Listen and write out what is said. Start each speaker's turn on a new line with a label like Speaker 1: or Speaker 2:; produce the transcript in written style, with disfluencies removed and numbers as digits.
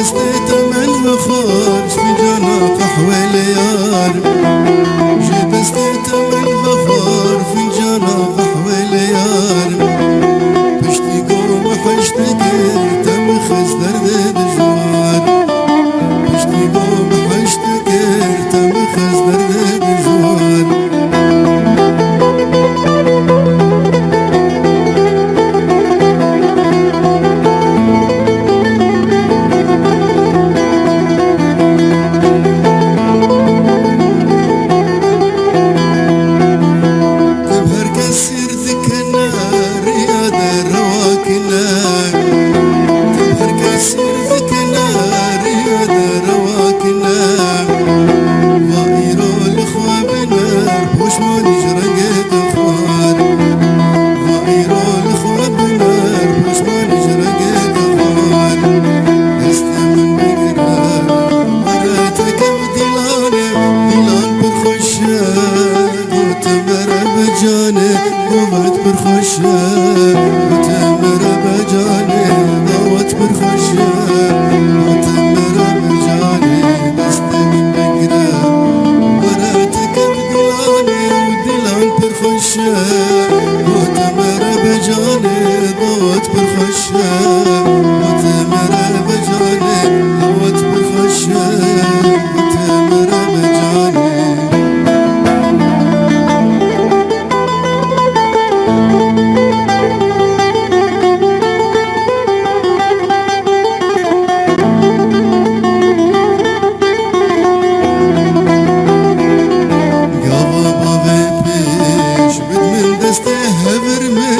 Speaker 1: دستي تمن وخارج في جانا قحوة ليار جي دستي تمن وخار في جانا قحوة ليار بشتي قوم حشتي كير تم خز درد دجوار بشتي قوم حشتي كير تم خز درد دجوار قوت برخوشه وتمر بجاني قوت برخوشه وتمر بجاني دست من بقرا وراتك بدلاني ودلان برخوشه وتمر بجاني قوت برخوشه وتمر بجاني قوت برخوشه وتمر بجاني هبر